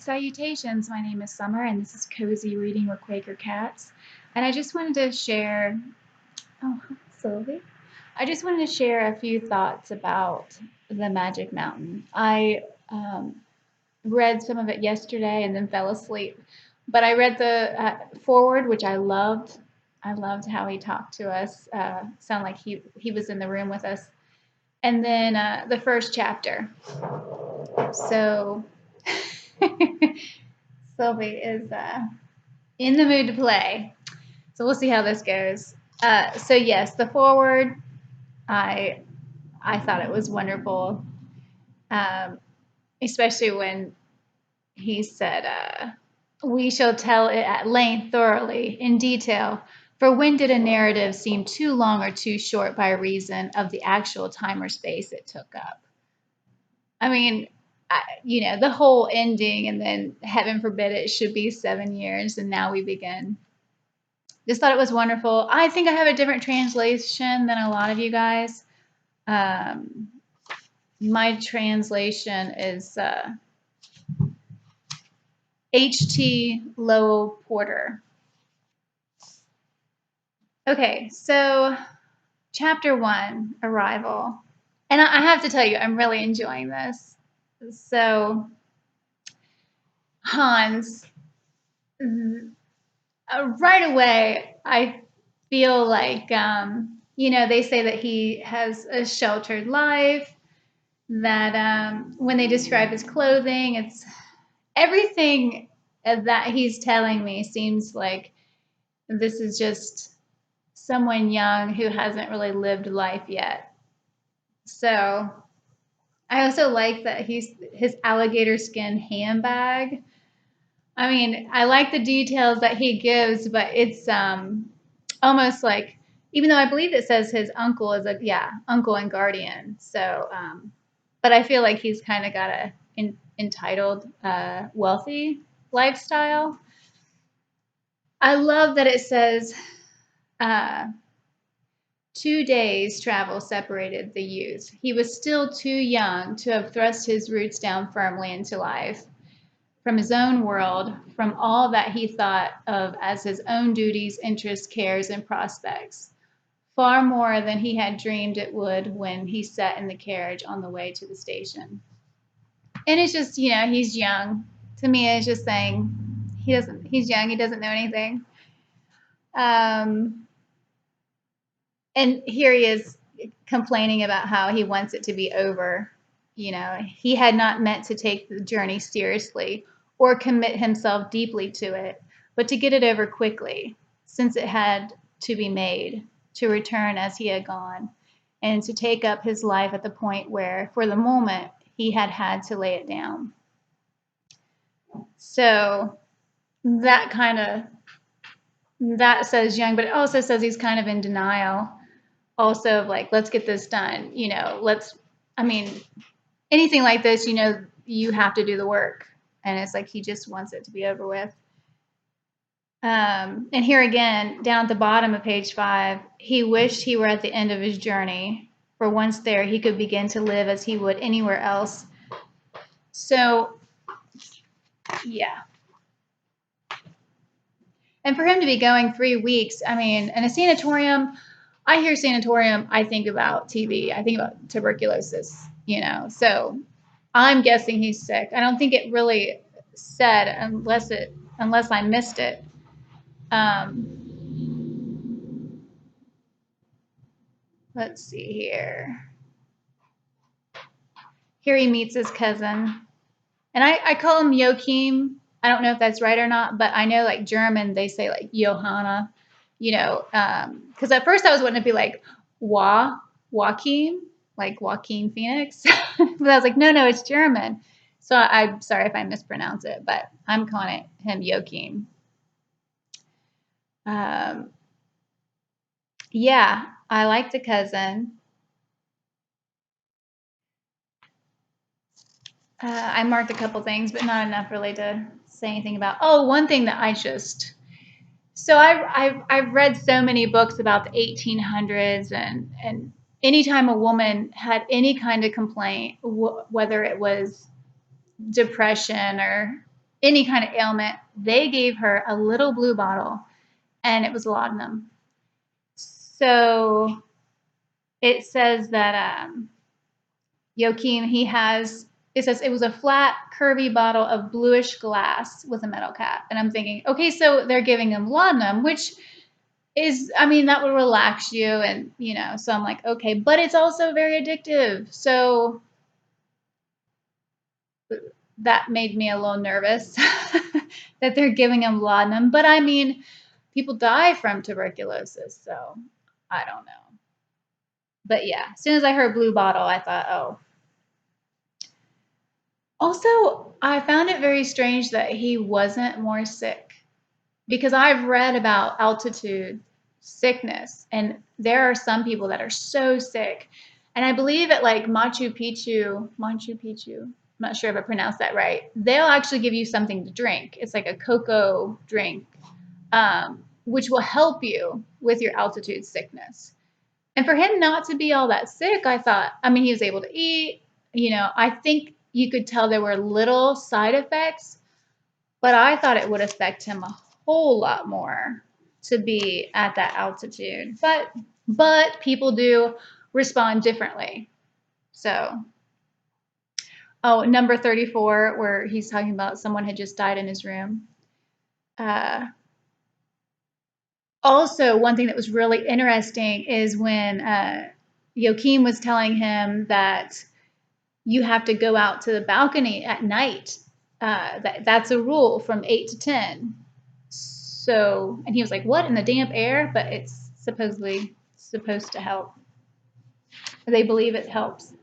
Salutations, my name is Summer, and this is Cozy Reading with Quaker Cats. And I just wanted to share, oh, hi, Sylvie. I just wanted to share a few thoughts about the Magic Mountain. I read some of it yesterday and then fell asleep, but I read the foreword, which I loved. I loved how he talked to us. Sound like he was in the room with us. And then the first chapter. So Sylvie is in the mood to play. So we'll see how this goes. So yes, the forward, I I thought it was wonderful, um, especially when he said, "We shall tell it at length, thoroughly, in detail. For when did a narrative seem too long or too short by reason of the actual time or space it took up?" I mean, the whole ending, and then heaven forbid it should be 7 years, and now we begin. Just thought it was wonderful. I think I have a different translation than a lot of you guys. Um, my translation is H.T. Lowell Porter. Okay, so chapter 1, Arrival. And I have to tell you, I'm really enjoying this. So, Hans, right away, I feel like, they say that he has a sheltered life, that when they describe his clothing, it's everything that he's telling me seems like this is just someone young who hasn't really lived life yet. So I also like that his alligator skin handbag. I mean, I like the details that he gives, but it's almost like, even though I believe it says his uncle is uncle and guardian. So, but I feel like he's kind of got a entitled, wealthy lifestyle. I love that it says, uh, 2 days' travel separated the youth. He was still too young to have thrust his roots down firmly into life, from his own world, from all that he thought of as his own duties, interests, cares, and prospects, far more than he had dreamed it would when he sat in the carriage on the way to the station. And it's just, he's young. To me, it's just saying he's young, he doesn't know anything. Um, and here he is complaining about how he wants it to be over. He had not meant to take the journey seriously or commit himself deeply to it, but to get it over quickly, since it had to be made, to return as he had gone, and to take up his life at the point where, for the moment, he had to lay it down. So that says young, but it also says he's kind of in denial also of like, let's get this done, I mean, anything like this, you have to do the work. And it's like he just wants it to be over with. And here again, down at the bottom of page 5, he wished he were at the end of his journey, for once there he could begin to live as he would anywhere else. So, yeah. And for him to be going 3 weeks, I mean, in a sanatorium, I hear sanatorium, I think about TB, I think about tuberculosis, So I'm guessing he's sick. I don't think it really said unless I missed it. Let's see here. Here he meets his cousin. And I call him Joachim. I don't know if that's right or not, but I know like German, they say like Johanna, because at first I was wanting to be like Joachim, like Joaquin Phoenix. But I was like, no, it's German. So I'm sorry if I mispronounce it, but I'm calling him Joachim. Yeah, I like the cousin. I marked a couple things, but not enough really to say anything about. Oh, one thing that so I've read so many books about the 1800s, and anytime a woman had any kind of complaint, whether it was depression or any kind of ailment, they gave her a little blue bottle, and it was laudanum. So it says that Joachim, it says it was a flat, curvy bottle of bluish glass with a metal cap. And I'm thinking, okay, so they're giving him laudanum, which is, I mean, that would relax you. And, so I'm like, okay, but it's also very addictive. So that made me a little nervous that they're giving him laudanum. But I mean, people die from tuberculosis. So I don't know. But yeah, as soon as I heard blue bottle, I thought, oh. Also, I found it very strange that he wasn't more sick because I've read about altitude sickness, and there are some people that are so sick. And I believe at like Machu Picchu, I'm not sure if I pronounced that right, they'll actually give you something to drink. It's like a cocoa drink, which will help you with your altitude sickness. And for him not to be all that sick, I thought, I mean, he was able to eat. I think you could tell there were little side effects, but I thought it would affect him a whole lot more to be at that altitude. But people do respond differently. So, oh, number 34, where he's talking about someone had just died in his room. Also, one thing that was really interesting is when Joachim was telling him that you have to go out to the balcony at night. That's a rule from 8 to 10. So, and he was like, what, in the damp air? But it's supposedly supposed to help. They believe it helps.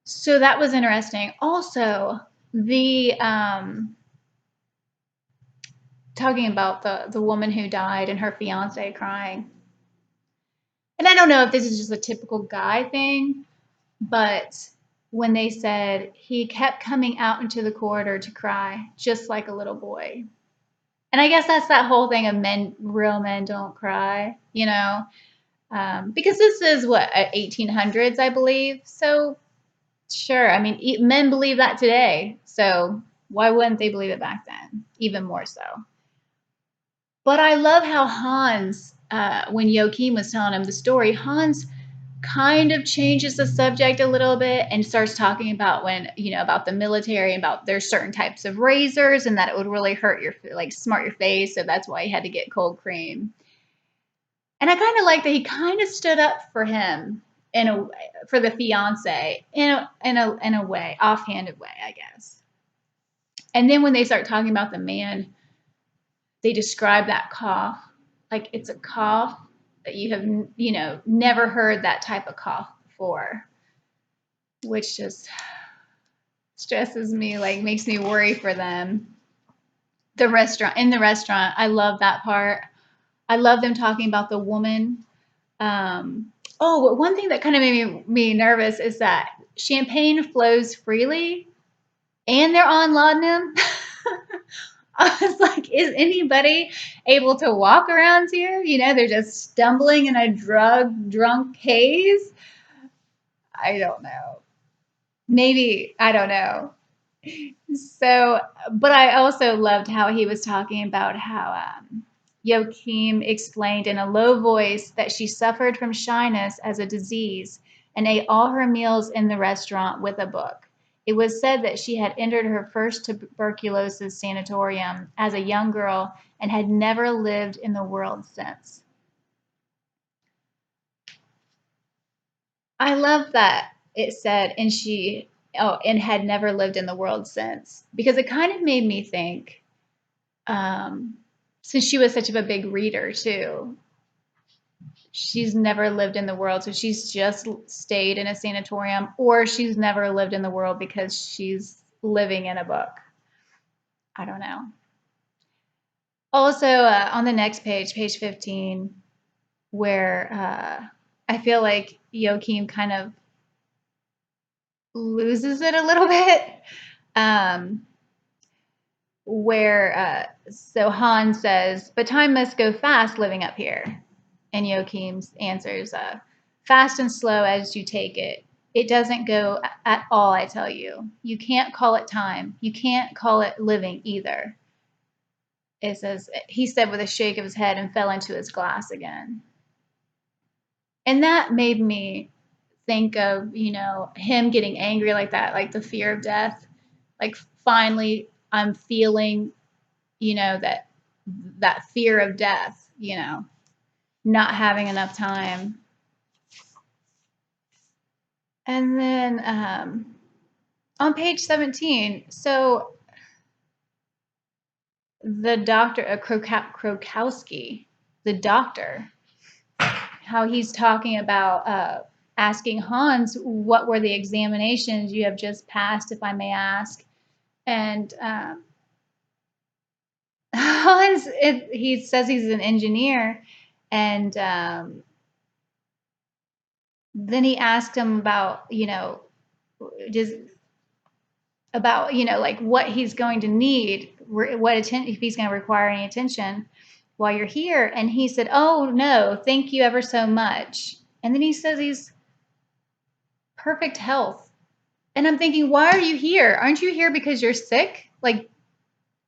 So that was interesting. Also, the talking about the woman who died and her fiance crying. And I don't know if this is just a typical guy thing, but when they said he kept coming out into the corridor to cry, just like a little boy. And I guess that's that whole thing of real men don't cry, because this is what, 1800s, I believe. So sure, I mean, men believe that today. So why wouldn't they believe it back then? Even more so. But I love how Hans, when Joachim was telling him the story, Hans kind of changes the subject a little bit and starts talking about about the military, about there's certain types of razors and that it would really hurt smart your face. So that's why he had to get cold cream. And I kind of like that he kind of stood up for him for the fiance in a way, offhanded way, I guess. And then when they start talking about the man, they describe that cough like it's a cough that you have, never heard that type of cough before, which just stresses me, like makes me worry for them. In the restaurant, I love that part. I love them talking about the woman. But one thing that kind of made me nervous is that champagne flows freely and they're on laudanum. I was like, is anybody able to walk around here? They're just stumbling in a drunk haze. I don't know. Maybe, I don't know. So, but I also loved how he was talking about how Joachim explained in a low voice that she suffered from shyness as a disease and ate all her meals in the restaurant with a book. It was said that she had entered her first tuberculosis sanatorium as a young girl and had never lived in the world since. I love that it said, and had never lived in the world since, because it kind of made me think, since she was such of a big reader too, she's never lived in the world, so she's just stayed in a sanatorium, or she's never lived in the world because she's living in a book. I don't know. Also, on the next page, page 15, where I feel like Joachim kind of loses it a little bit. So Han says, but time must go fast living up here. And Joachim answers, fast and slow as you take it. it doesn't go at all, I tell you. You can't call it time. You can't call it living either. It says, he said with a shake of his head and fell into his glass again. And that made me think of, him getting angry like that, like the fear of death. Like finally I'm feeling, that fear of death, not having enough time. And then on page 17, so the doctor, Krokowski, the doctor, how he's talking about asking Hans, what were the examinations you have just passed, if I may ask? And Hans, he says he's an engineer, and then he asked him about, does about like what he's going to need, what attention, if he's going to require any attention while you're here. And he said, "Oh no, thank you ever so much." And then he says he's perfect health. And I'm thinking, why are you here? Aren't you here because you're sick? Like,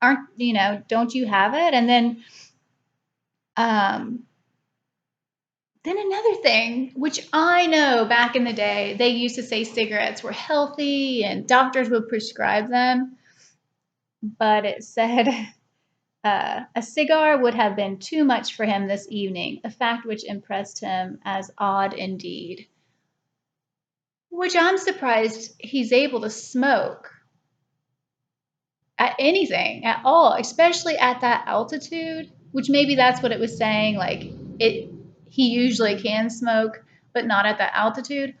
don't you have it? And then another thing, which I know back in the day, they used to say cigarettes were healthy and doctors would prescribe them. But it said a cigar would have been too much for him this evening, a fact which impressed him as odd indeed. Which I'm surprised he's able to smoke at anything at all, especially at that altitude, which maybe that's what it was saying. Like he usually can smoke, but not at that altitude.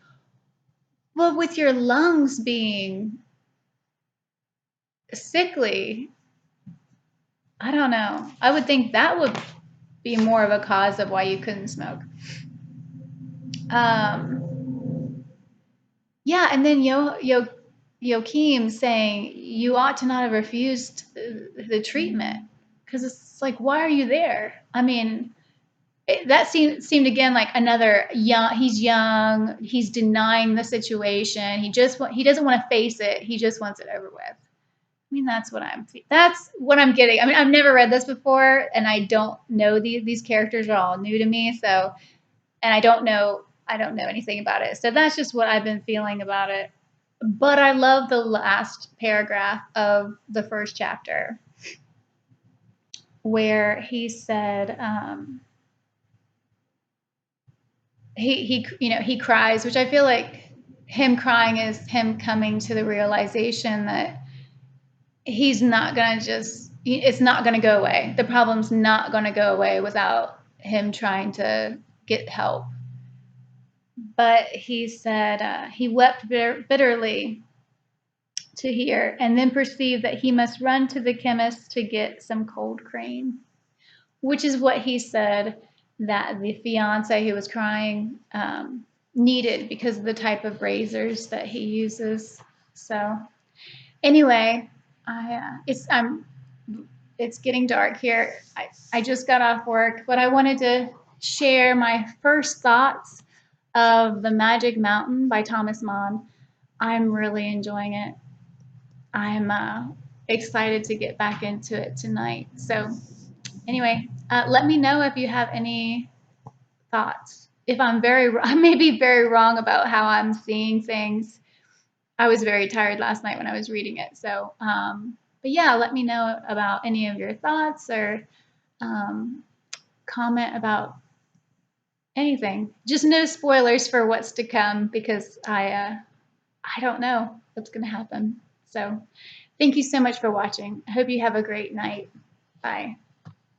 Well, with your lungs being sickly, I don't know. I would think that would be more of a cause of why you couldn't smoke. Yeah, and then Joachim saying you ought to not have refused the treatment, because it's like, why are you there? I mean, that seemed again like another young. He's young. He's denying the situation. He doesn't want to face it. He just wants it over with. I mean, that's what I'm getting. I mean, I've never read this before, and I don't know these characters are all new to me. So, and I don't know anything about it. So that's just what I've been feeling about it. But I love the last paragraph of the first chapter, where he said he cries, which I feel like him crying is him coming to the realization that he's not gonna it's not gonna go away. The problem's not gonna go away without him trying to get help. But he said he wept bitterly to hear, and then perceived that he must run to the chemist to get some cold cream, which is what he said that the fiance who was crying needed because of the type of razors that he uses. So anyway, it's getting dark here. I just got off work, but I wanted to share my first thoughts of The Magic Mountain by Thomas Mann. I'm really enjoying it. I'm excited to get back into it tonight. So anyway, let me know if you have any thoughts. If I may be very wrong about how I'm seeing things. I was very tired last night when I was reading it. So, but yeah, let me know about any of your thoughts, or comment about anything. Just no spoilers for what's to come, because I don't know what's going to happen. So thank you so much for watching. I hope you have a great night. Bye.